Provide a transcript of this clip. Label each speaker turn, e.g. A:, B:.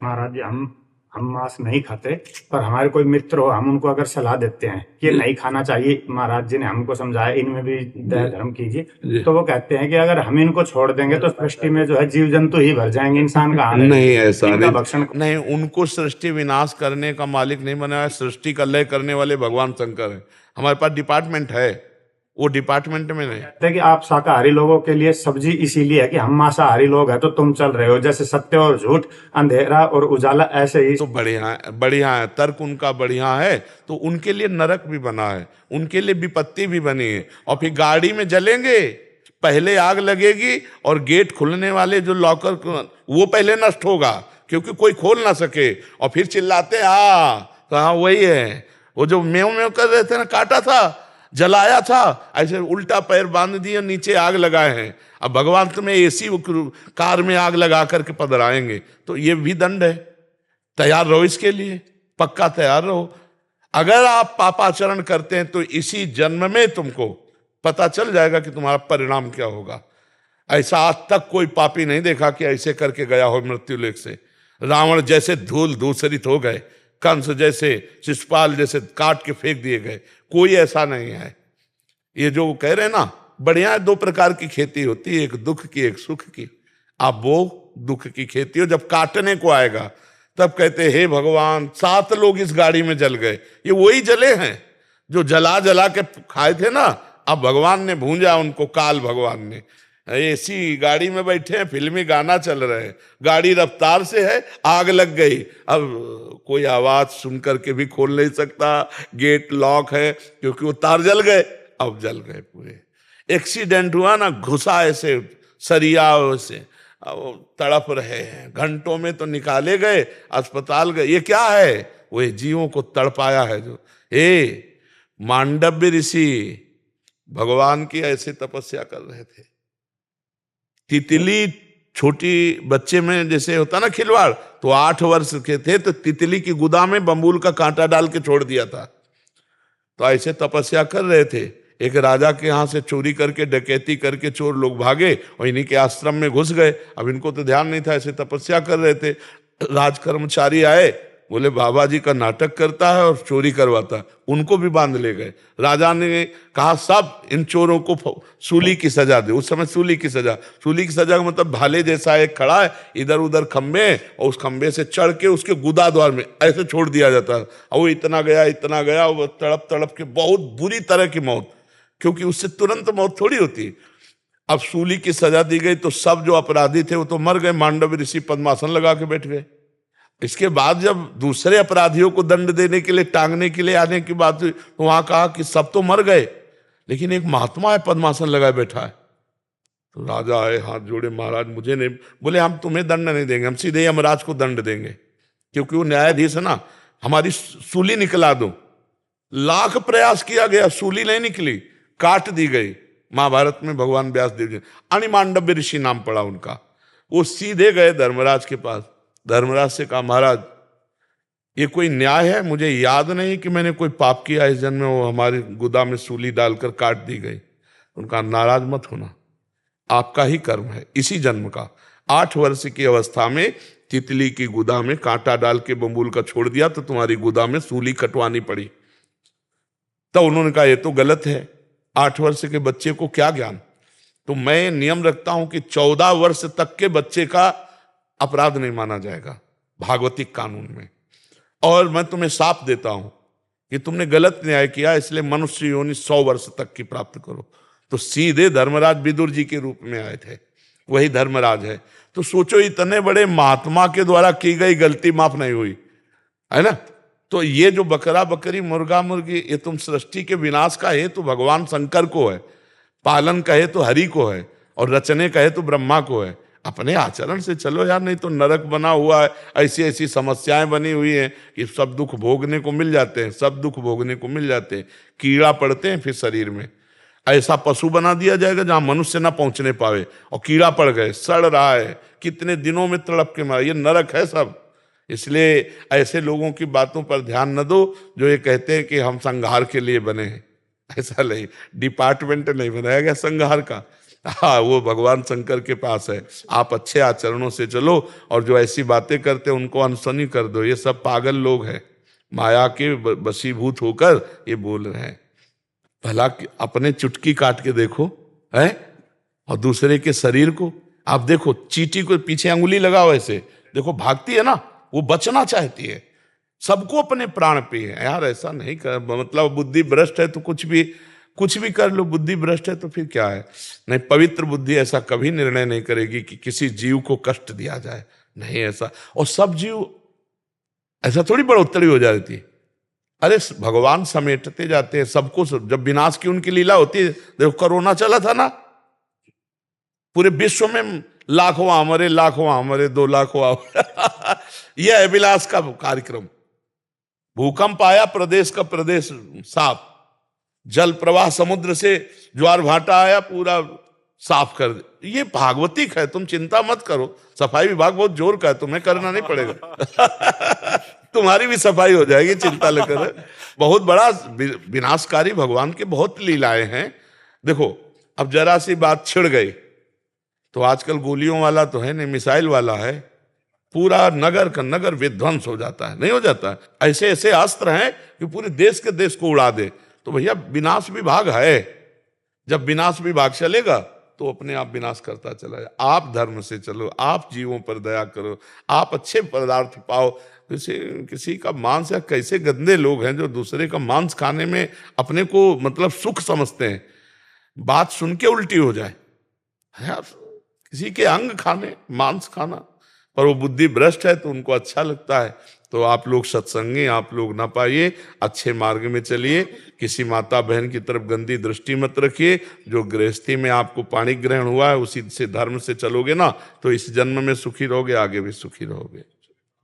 A: महाराज जी, हम मांस नहीं खाते, पर हमारे कोई मित्र हो, हम उनको अगर सलाह देते हैं कि ये नहीं खाना चाहिए, महाराज जी ने हमको समझाया, इनमें भी दया धर्म कीजिए, तो वो कहते हैं कि अगर हम इनको छोड़ देंगे तो सृष्टि में जो है जीव जंतु ही भर जाएंगे, इंसान कहाँ रहेंगे?
B: नहीं, ऐसा
A: इनका
B: नहीं।
A: भक्षण
B: नहीं, उनको सृष्टि विनाश करने का मालिक नहीं बनाया, सृष्टि का लय करने वाले भगवान शंकर है। हमारे पास डिपार्टमेंट है, वो डिपार्टमेंट में नहीं।
A: कहते हैं कि आप शाकाहारी लोगों के लिए सब्जी इसीलिए है कि हम मांसाहारी लोग हैं, तो तुम चल रहे हो जैसे सत्य और झूठ, अंधेरा और उजाला, ऐसे ही।
B: तो बढ़िया है, बढ़िया है, तर्क उनका बढ़िया है। तो उनके लिए नरक भी बना है, उनके लिए विपत्ति भी बनी है। और फिर गाड़ी में जलेंगे, पहले आग लगेगी और गेट खुलने वाले जो लॉकर वो पहले नष्ट होगा, क्योंकि कोई खोल ना सके। और फिर चिल्लाते तो हाँ वही है, वो जो मेव मेव कर रहे थे ना, काटा था, जलाया था, ऐसे उल्टा पैर बांध दिए, नीचे आग लगाए हैं। अब भगवान तुम्हें एसी कार में आग लगा करके पधराएंगे, तो ये भी दंड है। तैयार रहो इसके लिए, पक्का तैयार रहो। अगर आप पापाचरण करते हैं तो इसी जन्म में तुमको पता चल जाएगा कि तुम्हारा परिणाम क्या होगा। ऐसा आज तक कोई पापी नहीं देखा कि ऐसे करके गया हो मृत्यु लेख से। रावण जैसे धूल धूसरित हो गए, कंस जैसे, शिशुपाल जैसे काट के फेंक दिए गए, कोई ऐसा नहीं है। ये जो कह रहे हैं ना, बढ़िया, दो प्रकार की खेती होती है, एक दुख की एक सुख की। आप वो दुख की खेती हो, जब काटने को आएगा तब कहते हे भगवान 7 लोग इस गाड़ी में जल गए। ये वही जले हैं जो जला जला के खाए थे ना। अब भगवान ने भूंजा उनको, काल भगवान ने। ऐसी गाड़ी में बैठे हैं, फिल्मी गाना चल रहे हैं, गाड़ी रफ्तार से है, आग लग गई। अब कोई आवाज सुन करके भी खोल नहीं सकता, गेट लॉक है क्योंकि वो तार जल गए। अब जल गए पूरे। एक्सीडेंट हुआ ना, घुसा ऐसे सरिया से, तड़प रहे हैं, घंटों में तो निकाले गए, अस्पताल गए। ये क्या है? वो जीवों को तड़पाया है। जो मांडव्य ऋषि भगवान की ऐसे तपस्या कर रहे थे। तितली छोटी बच्चे में जैसे होता ना खिलवाड़, तो 8 वर्ष के थे तो तितली की गुदा में बम्बूल का कांटा डाल के छोड़ दिया था। तो ऐसे तपस्या कर रहे थे। एक राजा के यहाँ से चोरी करके, डकैती करके चोर लोग भागे और इन्हीं के आश्रम में घुस गए। अब इनको तो ध्यान नहीं था, ऐसे तपस्या कर रहे थे। राज कर्मचारी आए, बोले बाबा जी का नाटक करता है और चोरी करवाता है, उनको भी बांध ले गए। राजा ने कहा सब इन चोरों को सूली की सजा दे। उस समय सूली की सजा का मतलब भाले जैसा एक खड़ा है, इधर उधर खंबे, और उस खंबे से चढ़ के उसके गुदा द्वार में ऐसे छोड़ दिया जाता है। और वो इतना गया, वो तड़प तड़प के बहुत बुरी तरह की मौत, क्योंकि उससे तुरंत मौत थोड़ी होती। अब सूली की सजा दी गई तो सब जो अपराधी थे वो तो मर गए। मांडव ऋषि पद्मासन लगा के बैठ गए। इसके बाद जब दूसरे अपराधियों को दंड देने के लिए, टांगने के लिए आने की बात हुई, तो वहां कहा कि सब तो मर गए, लेकिन एक महात्मा है पद्मासन लगाए बैठा है। तो राजा आए, हाथ जोड़े, महाराज मुझे नहीं। बोले हम तुम्हें दंड नहीं देंगे, हम सीधे यमराज को दंड देंगे, क्योंकि वो न्यायाधीश है ना। हमारी सूली निकला दो। लाख प्रयास किया गया, सूली नहीं निकली, काट दी गई। महाभारत में भगवान व्यास देव जी, अणिमांडव्य ऋषि नाम पड़ा उनका। वो सीधे गए धर्मराज के पास। धर्मराज से कहा महाराज ये कोई न्याय है? मुझे याद नहीं कि मैंने कोई पाप किया इस जन्म में, वो हमारी गुदा में सूली डालकर काट दी गई। उनका नाराज मत होना, आपका ही कर्म है इसी जन्म का। 8 वर्ष की अवस्था में तितली की गुदा में कांटा डाल के बम्बूल का छोड़ दिया, तो तुम्हारी गुदा में सूली कटवानी पड़ी। तो उन्होंने कहा ये तो गलत है, 8 वर्ष के बच्चे को क्या ज्ञान। तो मैं नियम रखता हूं कि 14 वर्ष तक के बच्चे का अपराध नहीं माना जाएगा भागवतिक कानून में। और मैं तुम्हें साफ देता हूं कि तुमने गलत न्याय किया, इसलिए मनुष्य योनि 100 वर्ष तक की प्राप्त करो। तो सीधे धर्मराज विदुर जी के रूप में आए थे, वही धर्मराज है। तो सोचो, इतने बड़े महात्मा के द्वारा की गई गलती माफ नहीं हुई, है ना। तो ये जो बकरा बकरी, मुर्गा मुर्गी, ये तुम सृष्टि के विनाश का हेतु भगवान शंकर को है, पालन कहे तो हरि को है, और रचने कहे तो ब्रह्मा को है। अपने आचरण से चलो यार, नहीं तो नरक बना हुआ है। ऐसी ऐसी समस्याएं बनी हुई हैं कि सब दुख भोगने को मिल जाते हैं, सब दुख भोगने को मिल जाते हैं। कीड़ा पड़ते हैं फिर शरीर में। ऐसा पशु बना दिया जाएगा जहां मनुष्य ना पहुंचने पावे, और कीड़ा पड़ गए, सड़ रहा है, कितने दिनों में तड़प के मारा। ये नरक है सब। इसलिए ऐसे लोगों की बातों पर ध्यान न दो जो ये कहते हैं कि हम संहार के लिए बने हैं। ऐसा नहीं, डिपार्टमेंट नहीं बनाया गया संहार का। हाँ, वो भगवान शंकर के पास है। आप अच्छे आचरणों से चलो और जो ऐसी बातें करते हैं उनको अनसुनी कर दो। ये सब पागल लोग हैं, माया के वशीभूत होकर ये बोल रहे हैं। भला अपने चुटकी काट के देखो है, और दूसरे के शरीर को आप देखो, चींटी को पीछे अंगुली लगाओ ऐसे देखो, भागती है ना, वो बचना चाहती है। सबको अपने प्राण पे है यार, ऐसा नहीं कर, मतलब बुद्धि भ्रष्ट है तो कुछ भी कर लो, बुद्धि भ्रष्ट है तो फिर क्या है। नहीं, पवित्र बुद्धि ऐसा कभी निर्णय नहीं करेगी कि किसी जीव को कष्ट दिया जाए, नहीं ऐसा। और सब जीव ऐसा थोड़ी बढ़ोतरी हो जाती है। अरे भगवान समेटते जाते हैं सबको। जब विनाश की उनकी लीला होती है, देखो कोरोना चला था ना, पूरे विश्व में लाखों मरे, 2 लाख यह है विलास का कार्यक्रम। भूकंप आया, प्रदेश का प्रदेश साफ, जल प्रवाह समुद्र से ज्वार भाटा आया, पूरा साफ कर दे। ये भागवतिक है, तुम चिंता मत करो। सफाई विभाग बहुत जोर का है, तुम्हें करना नहीं पड़ेगा तुम्हारी भी सफाई हो जाएगी, चिंता न करो। बहुत बड़ा विनाशकारी भगवान के बहुत लीलाएं हैं। देखो अब जरा सी बात छिड़ गई तो आजकल गोलियों वाला तो है नहीं, मिसाइल वाला है, पूरा नगर का नगर विध्वंस हो जाता है, नहीं हो जाता है? ऐसे ऐसे अस्त्र हैं कि पूरे देश के देश को उड़ा दे। तो भैया विनाश विभाग है, जब विनाश विभाग चलेगा तो अपने आप विनाश करता चला जाए। आप धर्म से चलो, आप जीवों पर दया करो, आप अच्छे पदार्थ पाओ। किसी का मांस, या कैसे गंदे लोग हैं जो दूसरे का मांस खाने में अपने को मतलब सुख समझते हैं। बात सुन के उल्टी हो जाए यार, किसी के अंग खाने, मांस खाना, पर वो बुद्धि भ्रष्ट है तो उनको अच्छा लगता है। तो आप लोग सत्संगी, आप लोग ना पाइए, अच्छे मार्ग में चलिए, किसी माता बहन की तरफ गंदी दृष्टि मत रखिए। जो गृहस्थी में आपको पाणी ग्रहण हुआ है उसी से धर्म से चलोगे ना, तो इस जन्म में सुखी रहोगे, आगे भी सुखी रहोगे।